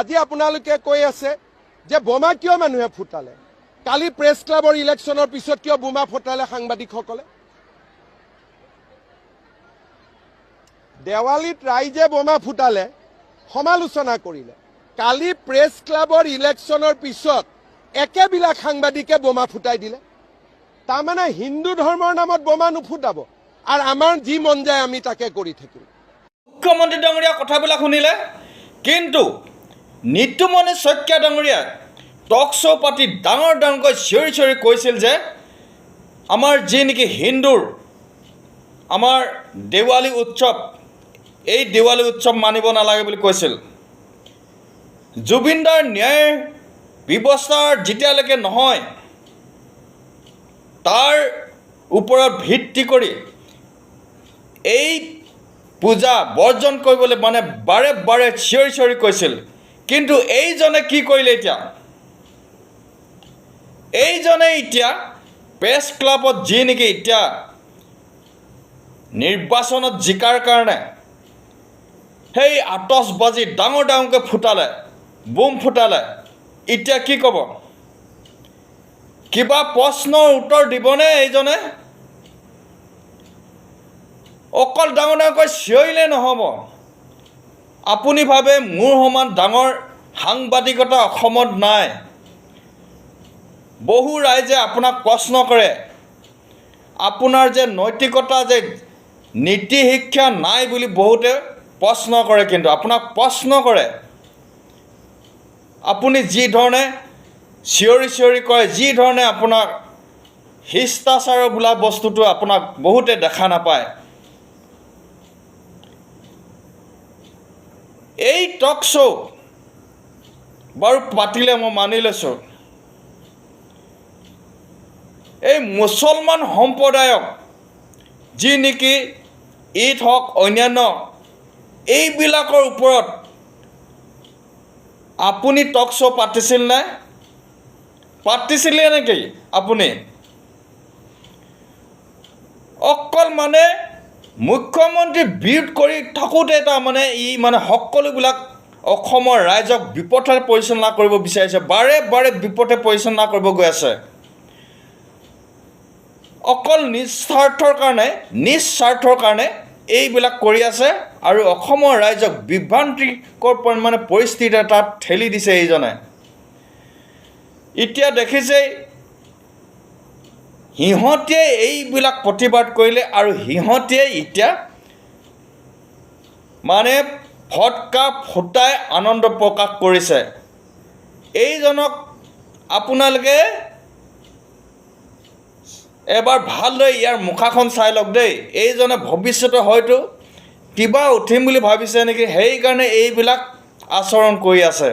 আজি আপোনালোকে কৈ আছে যে বোমা কিয় মানুহে ফুটালে, কালি প্ৰেছ ক্লাবৰ ইলেকশ্যনৰ পিছত কিয় বোমা ফুটালে সাংবাদিকসকলে? দেৱালীত ৰাইজে বোমা ফুটালে, সমালোচনা কৰিলে। কালি প্ৰেছ ক্লাবৰ ইলেকশ্যনৰ পিছত একেবিলাক সাংবাদিকে বোমা ফুটাই দিলে। তাৰমানে হিন্দু ধৰ্মৰ নামত বোমা নুফুটাব আৰু আমাৰ যি মন যায় আমি তাকে কৰি থাকিম। মুখ্যমন্ত্ৰী ডাঙৰীয়া কথাবিলাক শুনিলে, কিন্তু নিতুমণি শইকীয়া ডাঙৰীয়া টক শ্ব' পাতি ডাঙৰকৈ চিঞৰি কৈছিল যে আমাৰ যি নেকি হিন্দুৰ আমাৰ দেৱালী উৎসৱ, এই দেৱালী উৎসৱ মানিব নালাগে বুলি কৈছিল। জুবিনদাৰ ন্যায় ব্যৱস্থাৰ যেতিয়ালৈকে নহয় তাৰ ওপৰত ভিত্তি কৰি এই পূজা বৰ্জন কৰিবলৈ মানে বাৰে বাৰে চিঞৰি কৈছিল। কিন্তু এইজনে কি কৰিলে এতিয়া? এইজনে এতিয়া প্ৰেছ ক্লাবত যি নেকি এতিয়া নিৰ্বাচনত জিকাৰ কাৰণে সেই আতচবাজি ডাঙৰকৈ ফুটালে, বোম ফুটালে। এতিয়া কি ক'ব? কিবা প্ৰশ্নৰ উত্তৰ দিবনে এইজনে? অকল ডাঙৰকৈ চিঞৰিলে নহ'ব। আপুনি ভাবে মোৰ সমান ডাঙৰ সাংবাদিকতা অসমত নাই? বহু ৰাইজে আপোনাক প্ৰশ্ন কৰে, আপোনাৰ যে নৈতিকতা যে নীতি শিক্ষা নাই বুলি বহুতে প্ৰশ্ন কৰে। কিন্তু আপোনাক প্ৰশ্ন কৰে, আপুনি যি ধৰণে চিঞৰি কয়, যি ধৰণে আপোনাক শিষ্টাচাৰ বোলা বস্তুটো আপোনাক বহুতে দেখা নাপায়। এই টক শ্ব' বাৰু পাতিলে মই মানি লৈছোঁ, এই মুছলমান সম্প্ৰদায়ক যি নেকি ঈদ হওক অন্যান্য এইবিলাকৰ ওপৰত আপুনি টক শ্ব' পাতিছিল নে? পাতিছিলে নেকি আপুনি? অকল মানে মুখ্যমন্ত্ৰী বিৰোধ কৰি থাকোঁতে তাৰমানে মানে সকলোবিলাক অসমৰ ৰাইজক বিপথে পৰিচালনা কৰিব বিচাৰিছে, বাৰে বিপথে পৰিচালনা কৰিব গৈ আছে। অকল নিজ স্বাৰ্থৰ কাৰণে এইবিলাক কৰি আছে আৰু অসমৰ ৰাইজক বিভ্ৰান্তিকৰ মানে পৰিস্থিতি এটাত ঠেলি দিছে এইজনে। এতিয়া দেখিছেই সিহঁতে এইবিলাক প্ৰতিবাদ কৰিলে আৰু সিহঁতে এতিয়া মানে ফটকা ফুটাই আনন্দ প্ৰকাশ কৰিছে। এইজনক আপোনালোকে এবাৰ ভালদৰে ইয়াৰ মুখাখন চাই লওক দেই। এইজনে ভৱিষ্যতে হয়তো কিবা উঠিম বুলি ভাবিছে নেকি, সেইকাৰণে এইবিলাক আচৰণ কৰি আছে।